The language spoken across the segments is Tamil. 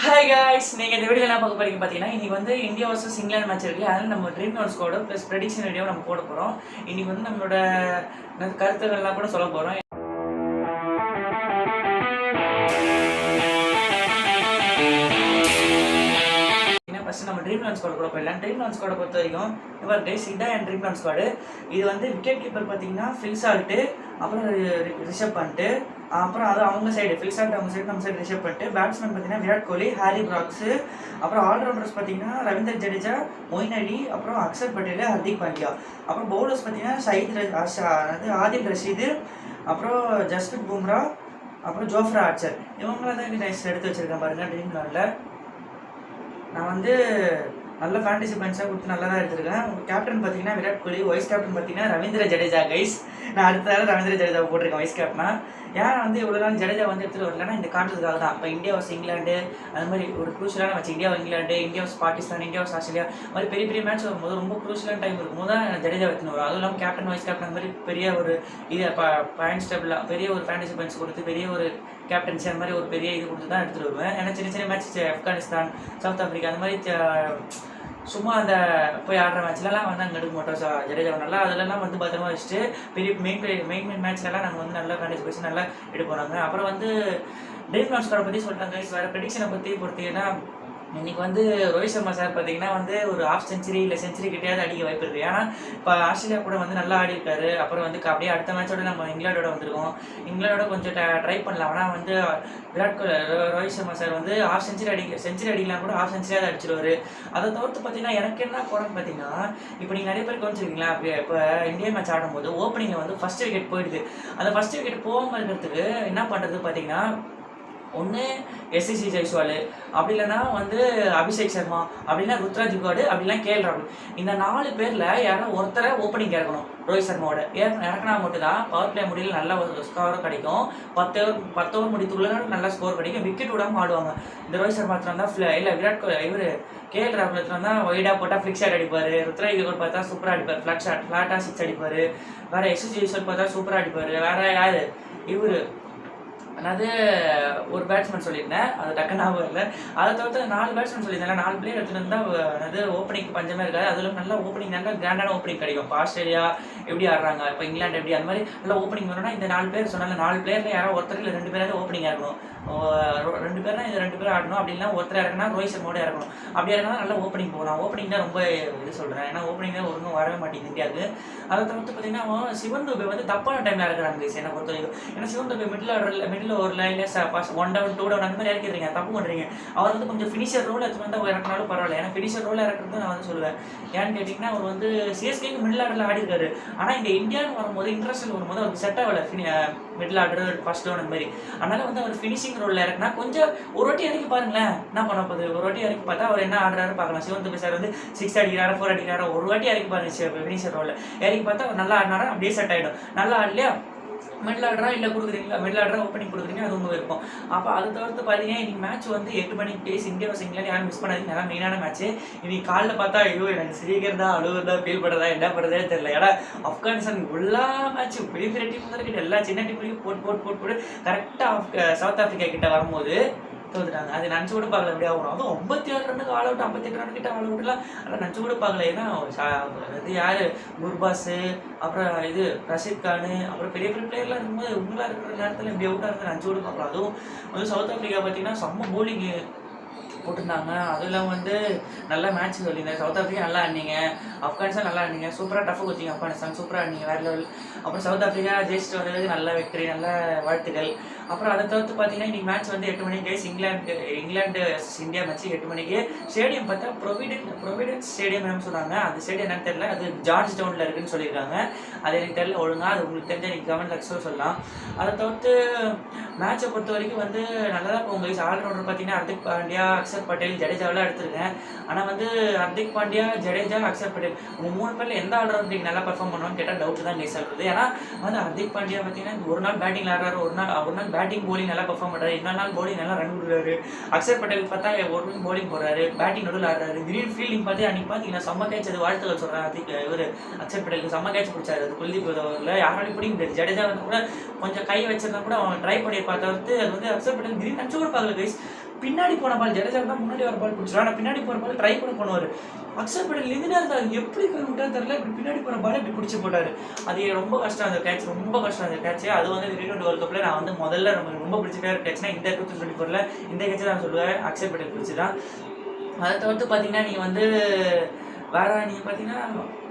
ஹாய் காய்ஸ், நீங்கள் இந்த வீடியோ என்ன பார்க்க போறீங்க பார்த்தீங்கன்னா, இன்னைக்கு வந்து இந்தியா வர்சஸ் இங்கிலாந்து மேட்ச் இருக்கு. அதனால நம்ம dream one squad plus prediction video நம்ம போட போகிறோம். இன்னைக்கு வந்து நம்மளோட கருத்துக்கள்லாம் கூட சொல்ல போகிறோம். ஃபஸ்ட்டு நம்ம ட்ரீம் லான் ஸ்குவாட் கூட போயிடலாம். ட்ரீம் லான் ஸ்குவாடை பொறுத்த வரைக்கும் இவர் டேஸ் இதான் என் ட்ரீம் லான் ஸ்குவாடு. இது வந்து விக்கெட் கீப்பர் பார்த்தீங்கன்னா ஃபில்சால்ட்டு, அப்புறம் ரிஷப் பண்ணிட்டு, அப்புறம் அது அவங்க சைடு ஃபில்சால்ட் அவங்க சைடு, நம்ம சைடு ரிஷப் பண்ணிட்டு, பேட்ஸ்மேன் பார்த்தீங்கன்னா விராட் கோலி, ஹாரி ப்ராக்ஸு, அப்புறம் ஆல்ரவுண்டர்ஸ் பார்த்தீங்கன்னா ரவீந்தர் ஜடேஜா, மொயின் அலி, அப்புறம் அக்ஷர் பட்டேல், ஹர்திக் பாண்டியா. அப்புறம் பவுலர்ஸ் பார்த்தீங்கன்னா ஆதில் ரஷீது, அப்புறம் ஜஸ்பிரித் பும்ரா, அப்புறம் ஜோஃப்ரா ஆர்ச்சர். இவங்களாம் தான் நைஸ் எடுத்து வச்சிருக்கேன் பாருங்கள் ட்ரீம் லானில். நான் வந்து நல்ல ஃபேண்டசி பாயிண்ட்ஸாக கொடுத்து நல்லா தான் எடுத்துருக்கேன். உங்கள் கேப்டன் பார்த்தீங்கன்னா விராட் கோலி, வைஸ் கேப்டன் பார்த்தீங்கன்னா ரவீந்திர ஜடேஜா. கைஸ், நான் அடுத்த நாள் ரவீந்திர ஜடேஜாவை போட்டிருக்கேன் வைஸ் கேப்டனா. ஏன் வந்து இவ்வளோ நாள் ஜடேஜா வந்து எடுத்துகிட்டு வரலன்னா இந்த காரணத்துக்காக தான். இப்போ இந்தியா வர்சஸ் இங்கிலாந்து அது மாதிரி ஒரு க்ரூஷியலான match, India England, India versus Pakistan, India versus Australia மாதிரி பெரிய பெரிய மேட்ச் வரும்போது ரொம்ப க்ரூஷியலான டைம் இருக்கும்போது தான் ஜடேஜா எடுத்துன்னு வரும். அதுவும் இல்லாமல் கேப்டன் வைஸ் கேப்டன் அந்த மாதிரி பெரிய ஒரு இது பாயிண்ட்ஸ் டேபிளாக பெரிய ஒரு ஃபேண்டசி பாயிண்ட்ஸ் கொடுத்து பெரிய ஒரு கேப்டன்சி அந்த மாதிரி ஒரு பெரிய இது கொடுத்து தான் எடுத்துகிட்டு வருவேன். ஏன்னா சின்ன சின்ன மேட்ச் ஆப்கானிஸ்தான், சவுத் ஆஃப்ரிக்கா அந்த மாதிரி சும்மா அந்த போய் ஆடுற மேட்ச்லலாம் வந்து அங்கே எடுக்க மாட்டோம். ஜடேஜா நல்லா அதிலெல்லாம் வந்து பத்திரமா வச்சுட்டு பெரிய மெயின் மேட்ச்லலாம் நாங்கள் வந்து நல்லா கண்டிச்சு பேசி நல்லா எடுப்போம் நாங்கள். அப்புறம் வந்து ட்ரீம் லான் ஸ்குவாடை பற்றி சொல்லிட்டாங்க. வேறு ப்ரெடிக்ஷனை பற்றி பொறுத்தீங்கன்னா இன்றைக்கி வந்து ரோஹித் சர்மா சார் பார்த்தீங்கன்னா வந்து ஒரு ஹாஃப் செஞ்சுரி இல்லை செஞ்சுரி கிட்டேயாவது அடிக்க வாய்ப்பு இருக்குது. ஏன்னா இப்போ ஆஸ்திரேலியா கூட வந்து நல்லா ஆடி இருக்காரு. அப்புறம் வந்து அப்படியே அடுத்த மேட்சோட நம்ம இங்கிலாண்டோட வந்திருக்கோம். இங்கிலாண்டோட கொஞ்சம் ட்ரை பண்ணலாம். ஆனால் வந்து ரோஹித் சர்மா சார் வந்து செஞ்சுரி அடிக்கலாம் கூட ஹாஃப் செஞ்சுரியாவது அடிச்சிருவார். அதை தவிர்த்து பார்த்தீங்கன்னா எனக்கு என்ன குறைன்னு பார்த்தீங்கன்னா, இப்போ நீங்கள் நிறைய பேர் கவனிச்சிருக்கீங்களா, இப்போ இந்தியன் மேட்ச் ஆடும்போது ஓப்பனிங்கில் வந்து ஃபஸ்ட் விக்கெட் போயிடுது. அந்த ஃபஸ்ட் விக்கெட் போகாமல் இருக்கிறதுக்கு என்ன பண்ணுறது பார்த்தீங்கன்னா, ஒன்று எஸ்எஸ்சி ஜெய்ஸ்வால், அப்படி இல்லைன்னா வந்து அபிஷேக் சர்மா, அப்படின்னா ருத்ராஜ் காடு, அப்படின்னா கேஎல் ராகுல். இந்த 4 பேரில் யாரும் ஒருத்தரை ஓப்பனிங் இறக்கணும். ரோஹித் சர்மாவோட இறக்கினா மட்டும் தான் பவர் பிளே முடியல நல்ல ஒரு ஸ்கோரும் கிடைக்கும். 10 ஓவர் முடித்துக்குள்ள நல்ல ஸ்கோர் கிடைக்கும். விக்கெட் விடாமல் ஆடுவாங்க. இந்த ரோஹித் சர்மா தான் இல்லை விராட் கோலி இவர் கேஎல் ராகுல் தான் வைடாக போட்டால் ஃபிளிக் ஷாட் அடிப்பார். ருத்ராஜ் காடு பார்த்தா சூப்பராக அடிப்பார், ஃப்ளாட்டாக 6 அடிப்பார். வேறு எஸ்எஸ்சி ஜெய்ஸ்வால் பார்த்தா சூப்பராக அடிப்பார். வேறு யார் இவர் அதாவது ஒரு பேட்ஸ்மேன் சொல்லியிருந்தேன், அது டக்குன்னு ஞாபகம் இல்லை. அதை தவிர்த்து 4 பேட்ஸ்மேன் சொல்லியிருந்தேன். 4 பிளேயர் எடுத்துகிட்டு இருந்தால் அது ஓப்பனிங் பஞ்சமே இருக்காது. அதில் நல்லா ஓப்பனிங் நல்லா கிராண்டான ஓப்பனிங் கிடைக்கும். இப்போ ஆஸ்திரேலியா எப்படி ஆடுறாங்க, இப்போ இங்கிலாந்து எப்படி, அந்த மாதிரி நல்லா ஓப்பனிங் வரணும்னா இந்த 4 பேர் சொன்னால 4 பிளேயரில் யாரோ ஒருத்தர் இல்லை 2 பேராவது ஓப்பனிங் இருக்கணும். 2 பேர்னா இந்த 2 பேர் ஆடணும். அப்படின்னா ஒருத்தர் இறக்குனா ரோஹித் சர்மாவோட இறக்கணும். அப்படி இறங்கினா நல்லா ஓப்பனிங் போகலாம். ஓப்பனிங் தான் ரொம்ப இது சொல்கிறேன். ஏன்னா ஓப்பனிங் தான் ஒன்றும் வரவே மாட்டேங்குது இந்தியாவுக்கு. அதை தவிர்த்து பார்த்தீங்கன்னா சிவன் துபே வந்து தப்பான டைமில் இறக்குறாங்க என்னை பொறுத்த வரைக்கும். ஏன்னா சிவன் துபே மிடில் ஓவரில் இல்லை ஃபர்ஸ்ட் 1 down 2 down அந்த மாதிரி இறக்கிறீங்க, தப்பு பண்ணுறீங்க. அவர் வந்து கொஞ்சம் ஃபினிஷர் ரோல் எடுத்து வந்து அவர் இறக்கினாலும் பரவாயில்ல. ஏன்னா ஃபினிஷர் ரோல் இறக்குறது நான் வந்து சொல்லுவேன். ஏன்னு கேட்டிங்கன்னா அவர் வந்து சிஎஸ்கேக்கு மிடில் ஆர்டரில் ஆடி இருக்காரு. ஆனால் இந்த இந்தியான்னு வரும்போது இன்டர்நேஷனல் வரும்போது அவருக்கு செட் ஆகலை மிடில் ஆர்டர் ஃபர்ஸ்ட் டவுன் அந்த மாதிரி. அதனால் வந்து அவர் ஃபினிஷிங் ரோலில் இறக்குனா கொஞ்சம் ஒரு வாட்டி இறக்கி பாருங்களேன் என்ன பண்ண போகுது. ஒரு வாட்டி இறக்கி பார்த்தா அவர் என்ன ஆடுறாரு பார்க்கலாம். சிவன் துபே சார் வந்து 6 அடிக்கிறாரா 4 அடிக்கிறாரா, ஒரு வாட்டி இறக்கி பாருங்க ஃபினிஷர் ரோலில் இறக்கி பார்த்தா அவர் நல்லா ஆடினாரா அப்படியே செட் ஆகிடும். நல்லா ஆடலையா மிடில் ஆர்டரா இல்லை கொடுக்குறீங்களா, மிடில் ஆர்டரா ஓப்பனிங் கொடுக்குறீங்க, அது ஒன்று இருக்கும். அப்போ அதை தவிர்த்து பார்த்தீங்கன்னா இன்றைக்கி மேட்ச் வந்து 8 மணிக்கு பேசி இந்தியா வர்சஸ் இங்கிலாந்து யாரும் மிஸ் பண்ணாதீங்க. நல்லா மெயினான மேட்ச்சு. இன்றைக்கி காலைல பார்த்தா ஐயோ எனக்கு சிரிக்கிறதா அழுகுறதா ஃபீல் பண்ணுறதா என்ன பண்ணுறதே தெரியல. ஏன்னா ஆப்கானிஸ்தான் எல்லா மேட்ச்சும் பெரிய பெரிய டீம் கிட்ட எல்லா சின்ன டீம்லையும் போட்டு கரெக்டாக சவுத் ஆஃப்ரிக்கா கிட்ட வரும்போது தோத்துட்டாங்க. அது நினச்சி கூட பார்க்கல எப்படியா வரும். அதுவும் 56 ரன்னுக்கு ஆல் அவுட், 58 ரன் கிட்ட ஆல் அவுட்லாம் அதெல்லாம் நினச்சி கூட பார்க்கல. ஏன்னா இது யார் குர்பாஸு, அப்புறம் இது ரஷீத் கானு, அப்புறம் பெரிய பெரிய பிளேயர்லாம் இருக்கும்போது இவங்களாம் இருக்கிற நேரத்தில் இப்படி அவுட்டாக இருந்து நினச்சி கூட பார்க்கலாம். அதுவும் வந்து சவுத் ஆஃப்ரிக்கா பார்த்தீங்கன்னா செம்ம போலிங்கு போட்டிருந்தாங்க. அதில் வந்து நல்ல மேட்ச் சொல்லியிருந்தேன். சவுத் ஆஃப்ரிக்கா நல்லா ஆடினீங்க, ஆப்கானிஸ்தான் நல்லா ஆடினீங்க, சூப்பராக டஃப் வச்சிங்க. ஆப்கானிஸ்தான் சூப்பராக ஆடினீங்க, வேறு லெவல். அப்புறம் சவுத் ஆஃப்ரிக்கா ஜெயிச்சுட்டு வந்தது நல்ல வெற்றி, நல்ல வாழ்த்துக்கள். அப்புறம் அதை தவிர்த்து பார்த்தீங்கன்னா இன்றைக்கி மேட்ச் வந்து 8 மணிக்கு இங்கிலாந்து இந்தியா மேட்ச் 8 மணிக்கு. ஸ்டேடியம் பார்த்தா ப்ரொவிடன்ஸ் ஸ்டேடியம் என்னன்னு சொன்னாங்க. அந்த ஸ்டேடியம் என்னன்னு தெரியல, அது ஜார்ஜ் டவுனில் இருக்குதுன்னு சொல்லியிருக்காங்க. அது எனக்கு தெரியல ஒழுங்காக, அது உங்களுக்கு தெரிஞ்ச நீங்கள் கமெண்ட் பாக்ஸில் சொல்லலாம். அதை தவிர்த்து மேட்சை பொறுத்த வரைக்கும் வந்து நல்லா தான் போகும் கைஸ். ஆல்ரவுண்டர் பார்த்தீங்கன்னா ஹர்திக் பாண்டியா, அக்ஷர் பட்டேல், ஜடேஜாவெல்லாம் எடுத்திருக்கேன். ஆனால் வந்து ஹர்திக் பாண்டியா, ஜடேஜா, அக்ஷர் பட்டேல் உங்கள் 3 பேரில் எந்த ஆல்ரவுண்டர் நல்லா பர்ஃபார்ம் பண்ணுவான்னு கேட்டால் டவுட் தான் கைஸ் ஆகுது. ஏன்னா வந்து ஹர்திக் பாண்டியா பார்த்தீங்கன்னா ஒரு நாள் பேட்டிங் ஆடுறாரு, ஒரு நாள் பேட்டிங் போலிங் நல்லா பர்ஃபார்ம் பண்ணுறாரு, இன்னொரு நாள் போலிங் நல்லா ரன் விடுறாரு. அக்ஷர் பட்டேல் பார்த்தா ஒரு போலிங் போடுறாரு, பேட்டிங் நடுவில் ஆடுறாரு. திடீர்னு ஃபீல்டிங் பார்த்து அன்றைக்கி பார்த்தீங்கன்னா செம்ம கேட்ச், அது வாழ்த்துக்கள் சொல்கிறேன். இவர் அக்ஷர் பட்டேலுக்கு செம்ம கேட்ச் பிடிச்சாரு. அது குல்தீப் ஓவரில் யாராலையும் பிடிக்க முடியாது. ஜடேஜா வந்து கூட கொஞ்சம் கை வச்சிருந்தா கூட அவன் ட்ரை பண்ணி பார்த்தா அது வந்து அக்ஷர் பட்டேல் திடீர்னு நினச்சி கூட பார்க்கல கைஸ். பின்னாடி போன பால் ஜடேஜா தான் முன்னாடி வர பால் பிடிச்சிடும். ஆனால் பின்னாடி போகிற பால் ட்ரை கூட பண்ணுவார். அக்ஷர் பட்டேல் லிமினாக இருந்தால் எப்படி விட்டா தெரியல, இப்படி பின்னாடி போகிற பால் இப்படி பிடிச்சி போட்டார். அது ரொம்ப கஷ்டம் அந்த கேட்ச், ரொம்ப கஷ்டம் அந்த கேட்ச். அது வந்து T20 வேர்ல்டு கப்பில் நான் வந்து முதல்ல ரொம்ப பிடிச்ச ஃபேவரட் கேட்ச்னா இந்த 2024 இந்த கேட்சை நான் சொல்லுவேன், அக்ஷர் பட்டேல் பிடிச்சி தான். அதை தவிர்த்து பார்த்தீங்கன்னா நீங்கள் வந்து வேற நீங்கள் பார்த்தீங்கன்னா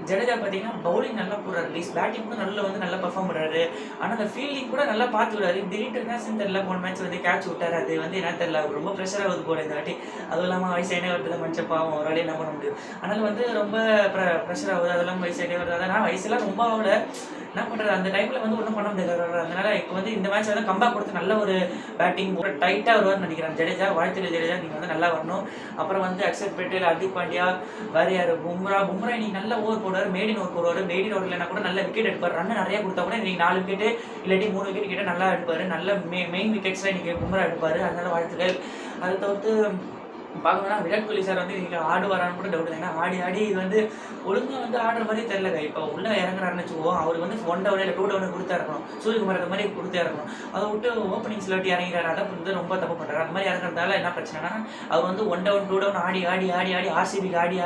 ஜடேஜா பார்த்தீங்கன்னா பவுலிங் நல்லா போடுறாரு, ப்ளீஸ் பேட்டிங் கூட நல்லா பர்ஃபார்ம் பண்ணுறாரு. ஆனால் அந்த ஃபீல்டிங் கூட நல்லா பார்த்து விடாரு. திடீர்னு என்ன தெரியல, போன மேட்ச் வந்து கேட்ச் விட்டார். அது வந்து என்ன தெரியல, ரொம்ப ப்ரெஷர் ஆகுது போல இந்த வாட்டி. அதுவும் இல்லாமல் வயசானே வருது மனுஷன் பாவம், ஒரு என்ன பண்ண முடியும். அதனால் வந்து ரொம்ப ப்ரெஷர் ஆகுது. அதெல்லாம் வயசானே வருது. அதனால் வயசுலாம் ரொம்ப ஆகல, என்ன பண்ணுறது அந்த டைமில் வந்து ஒன்றும் பண்ண முடியாது. அதனால் இப்போ வந்து இந்த மேட்ச் வந்து கம்பேக் கொடுத்து நல்ல ஒரு பேட்டிங் ஒரு டைட்டாக வருவார்னு நினைக்கிறேன் ஜடேஜா. வாழ்த்துக்கள் ஜடேஜா, நீங்கள் வந்து நல்லா வரணும். அப்புறம் வந்து அக்ஷர் பட்டேல், ஹர்திக் பாண்டியா, வேறு யார், பும்ரா இன்னைக்கு நல்ல ஓவர் போடுவார், மேடின் ஓவர் போடுவார். மேடின் ஓவர் இல்லைனா கூட நல்ல விக்கெட் எடுப்பார். ரன் நிறைய கொடுத்தா கூட இன்னைக்கு 4 விக்கெட்டு இல்லாட்டி 3 விக்கெட் கிட்ட நல்லா எடுப்பார். நல்ல மெயின் விக்கெட்ஸில் இன்றைக்கி பும்ரா எடுப்பார். அதனால் வாழ்த்துக்கள். அதை தவிர்த்து பார்க்கணும்னா விராட் கோலி சார் வந்து இன்றைக்கி ஆடுவாரான்னு கூட டவுட். ஏன்னா ஆடி இது வந்து ஒழுங்காக வந்து ஆடுற மாதிரியே தெரியலங்க. இப்போ உள்ளே இறங்குறாருன்னு வச்சுக்குவோம், அவர் வந்து 1 டவுன் இல்லை 2 டவுன் கொடுத்தா இருக்கணும், சூரியகுமார் அந்த மாதிரி கொடுத்தே இருக்கணும். அதை விட்டு ஓப்பனிங் ஸ்லாட்டி இறங்கிறாரு, அதை வந்து ரொம்ப தப்பு பண்ணுறாரு. அந்த மாதிரி இறங்குறதால என்ன பிரச்சனைனா, அவர் வந்து 1 டவுன் 2 டவுன் ஆடி ஆர்சிபிக்கு ஆடி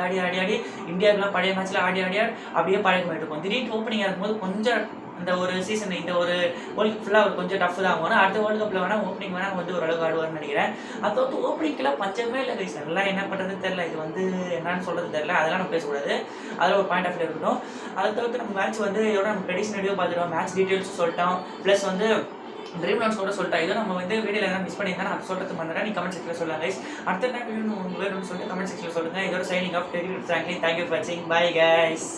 இந்தியாவுக்குலாம் பழைய மேட்ச்சில் ஆடி அப்படியே பழக்கமாயிட்டு இருக்கும். திடீர்னு ஓப்பனிங் இறங்கும்போது கொஞ்சம் இந்த ஒரு சீசன் இந்த ஒரு வேர்ல்டு கப் ஃபுல்லாக அவர் கொஞ்சம் டஃப் தான் ஆகும். அடுத்த வேர்ல்டு கப்பில் வேணால் ஓப்பனிங் வேணால் வந்து ஓரளவுக்கு ஆடுவார்னு நினைக்கிறேன். அதை வந்து ஓப்பனிங்கெலாம் பஞ்சமே இல்லை கைஸ். எல்லாம் என்ன பண்ணுறது தெரியல, இது வந்து என்னன்னு சொல்கிறது தெரியல. அதெல்லாம் நம்ம பேசக்கூடாது, அதில் ஒரு பாயிண்ட் ஆஃப் வியூ இருக்கட்டும். அதை தவிர்த்து நம்ம மேட்ச் வந்து இதோட நம்ம ப்ரெடிக்ஷன் வீடியோ பார்த்துட்டோம், மேட்ச் டீட்டெயில்ஸ் சொல்லிட்டோம், ப்ளஸ் வந்து ட்ரீம் லான்ச் கூட சொல்லிட்டா. இதோ நம்ம வந்து வீடியோவில் எதாவது மிஸ் பண்ணியிருந்தா நான் சொல்கிறது பண்ணுறேன், நீ கமெண்ட் செக்ஷனில் சொல்லலாம் கைஸ். அடுத்த என்ன வீடியோ வேணும்னு சொல்லிட்டு கமெண்ட் செக்ஷனில் சொல்லுங்கள். இதோட சைனிங் ஆஃப். தேங்க்யூ ஃபார் வாட்சிங். Bye guys.